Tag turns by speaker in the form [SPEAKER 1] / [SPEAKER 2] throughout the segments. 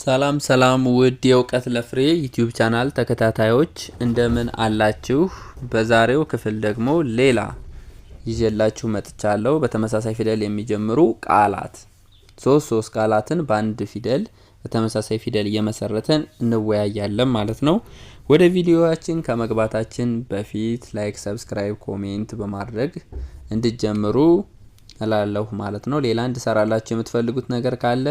[SPEAKER 1] ሰላም ሰላም ውድ የእውቀት ለፍሬ ዩቲዩብ ቻናል ተከታታዮች እንደምን አላችሁ? በዛሬው ክፍል ደግሞ ሌላ ይዤላችሁ መጥቻለሁ። በተመሳሳይ ፊደል የሚጀምሩ ቃላት ሶስት ቃላትን በአንድ ፊደል በተመሳሳይ ፊደል እየመሰረትን እንወያያለን ማለት ነው። ወደ ቪዲዮአችን ከመግባታችን በፊት ላይክ፣ ሰብስክራይብ፣ ኮሜንት በማድረግ እንድትጀምሩ እላለሁ ማለት ነው። ሌላ እንድሰራላችሁ የምትፈልጉት ነገር ካለ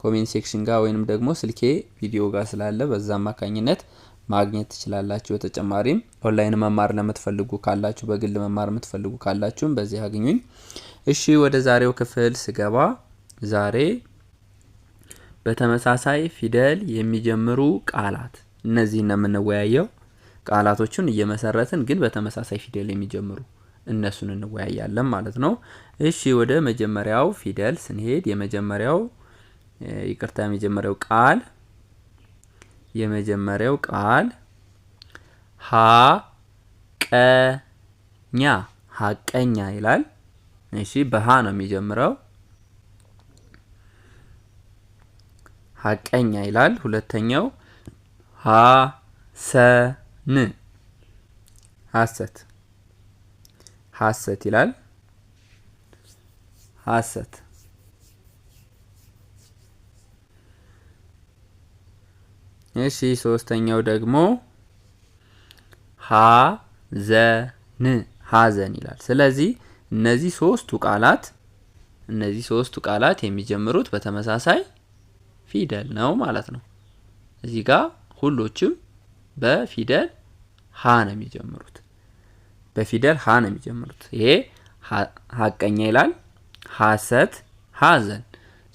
[SPEAKER 1] ኮሜንት ሴክሽን ጋር ወይንም ደግሞ ስልኬ ቪዲዮ ጋር ስላለ በዛ አማካኝነት ማግኘት ትችላላችሁ። በተጨማሪም ኦንላይን መማር ለምትፈልጉ ካላችሁ በግል መማር የምትፈልጉ ካላችሁም በዚህ አግኙኝ። እሺ ወደ ዛሬው ክፍል ስገባ ዛሬ በተመሳሳይ ፊደል የሚጀምሩ ቃላት እነዚህን ነው የምንወያየው። ቃላቶቹን እየመሰረትን ግን በተመሳሳይ ፊደል የሚጀምሩ እነሱን እንወያያለን ማለት ነው። እሺ ወደ መጀመሪያው ፊደል ስንሄድ የመጀመሪያው ቃል ሀቀኛ ይላል። እሺ በሃ ነው የሚጀምረው። ሀቀኛ ይላል። ሁለተኛው ሐሰት ይላል። ሐሰት። እሺ ሶስተኛው ደግሞ ሐዘን ይላል። ስለዚህ እነዚህ ሶስቱ ቃላት የሚጀምሩት በተመሳሳይ ፊደል ነው ማለት ነው። እዚህ ጋር ሁሎችም በፊደል ሀ ነው የሚጀምሩት። ይሄ ሀቀኛ ይላል፣ ሐሰት፣ ሐዘን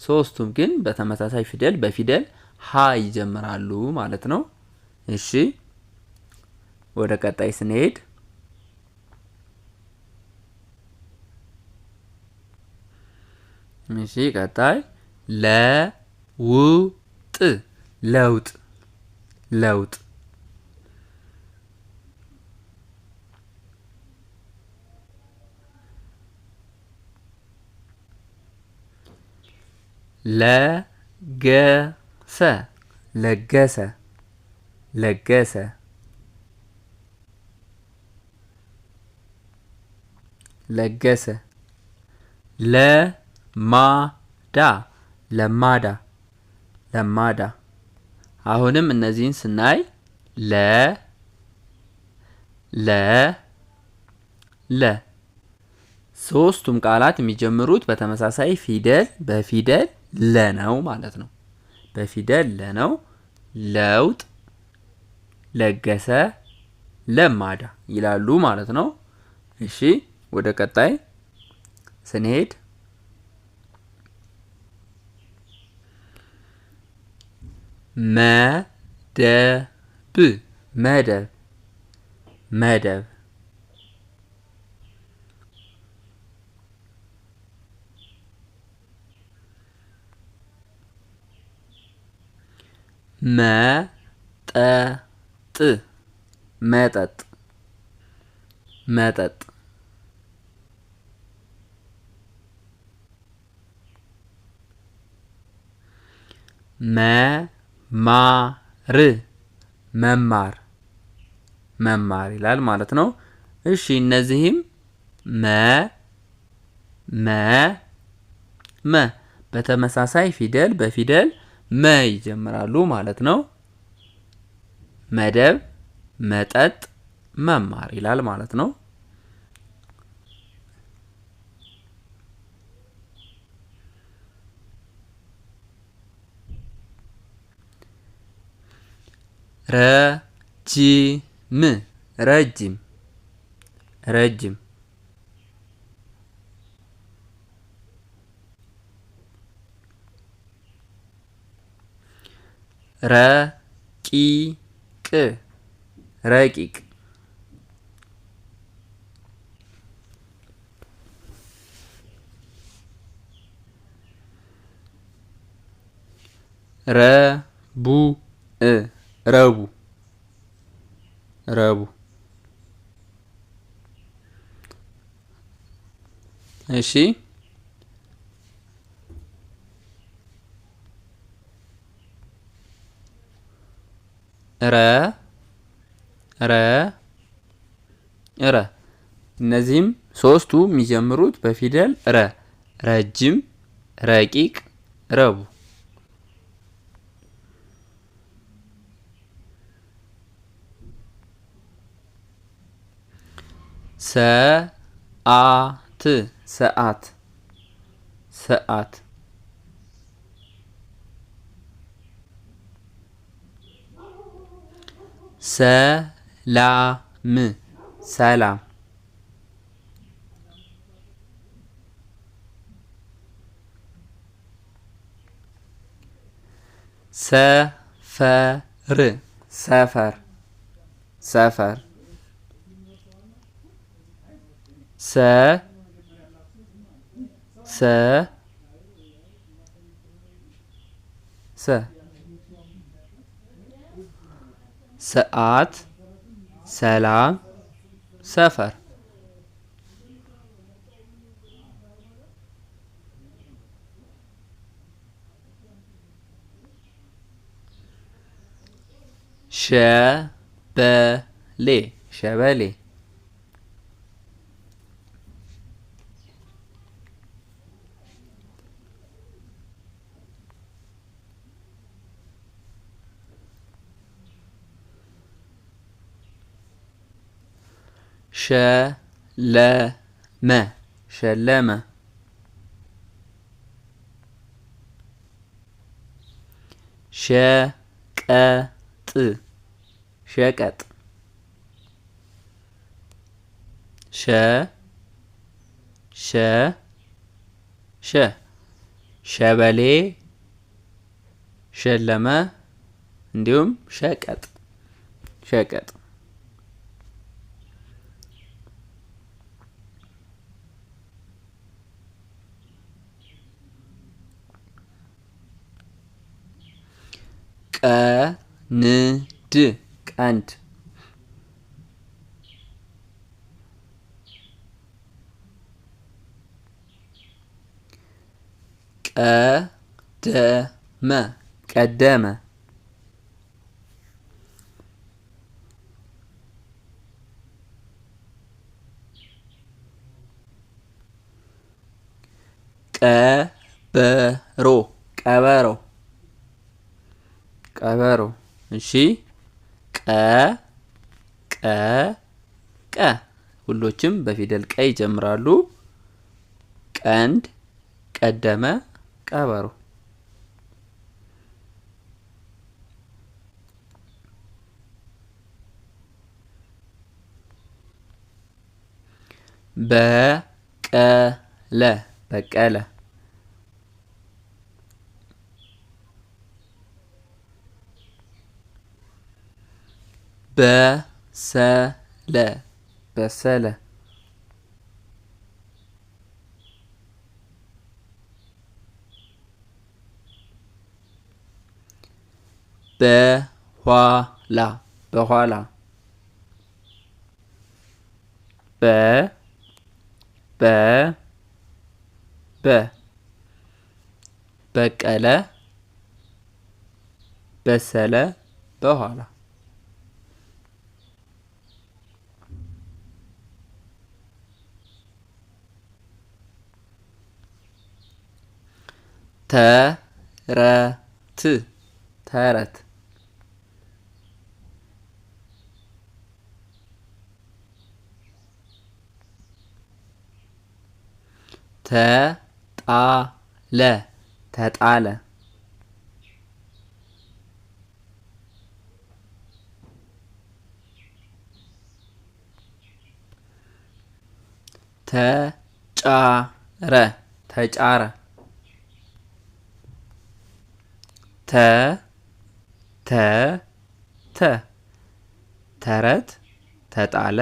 [SPEAKER 1] ሶስቱም ግን በተመሳሳይ ፊደል በፊደል ሀ ይጀምራሉ ማለት ነው። እሺ ወደ ቀጣይ ስንሄድ ቀጣይ ለውጥ ለገሰ ለማዳ አሁንም እነዚህን ስናይ ሶስቱም ቃላት የሚጀምሩት በተመሳሳይ ፊደል በፊደል ለ ነው ማለት ነው። በፊደል ለ ነው። ለውጥ፣ ለገሰ፣ ለማዳ ይላሉ ማለት ነው። እሺ ወደ ቀጣይ ስንሄድ መደብ መጠጥ መማር ይላል ማለት ነው። እሺ እነዚህም በተመሳሳይ ፊደል በፊደል መ ይጀምራሉ ማለት ነው። መደብ፣ መጠጥ፣ መማር ይላል ማለት ነው። ረጅም ረቂቅ ረቡዕ እሺ ረ ረ ረ። እነዚህም ሶስቱ የሚጀምሩት በፊደል ረ። ረጅም፣ ረቂቅ፣ ረቡ። ሰዓት ሰዓት ሰዓት። ሰላም ሰላም። ሰፈር ሰፈር ሰፈር። ሰ ሰ ሰ። ሰዓት፣ ሰላም፣ ሰፈር። ሸበሌ ሸበሌ። ሸለመ ሸለመ። ሸቀጥ ሸቀጥ። ሸ ሸ ሸ። ሸበሌ፣ ሸለመ እንዲሁም ሸቀጥ ሸቀጥ። ቀንድ ቀንድ። ቀደመ ቀደመ። ቀበሮ ቀበሮ ቀበሮ። እሺ ቀ ቀ ቀ። ሁሎችም በፊደል ቀ ይጀምራሉ። ቀንድ፣ ቀደመ፣ ቀበሮ። በቀለ በቀለ። በሰለ በሰለ። በኋላ በኋላ። በ በ በ። በቀለ፣ በሰለ፣ በኋላ። ተረት ተረት። ተጣለ ተጣለ። ተጫረ ተጫረ። ተ ተ ተ። ተረት፣ ተጣለ፣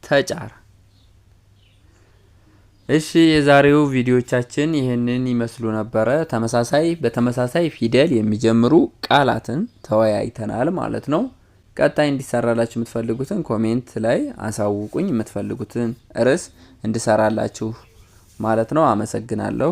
[SPEAKER 1] ተጫረ። እሺ የዛሬው ቪዲዮቻችን ይህንን ይመስሉ ነበረ። በተመሳሳይ ፊደል የሚጀምሩ ቃላትን ተወያይተናል ማለት ነው። ቀጣይ እንዲሰራላችሁ የምትፈልጉትን ኮሜንት ላይ አሳውቁኝ። የምትፈልጉትን ርዕስ እንድሰራላችሁ ማለት ነው። አመሰግናለሁ።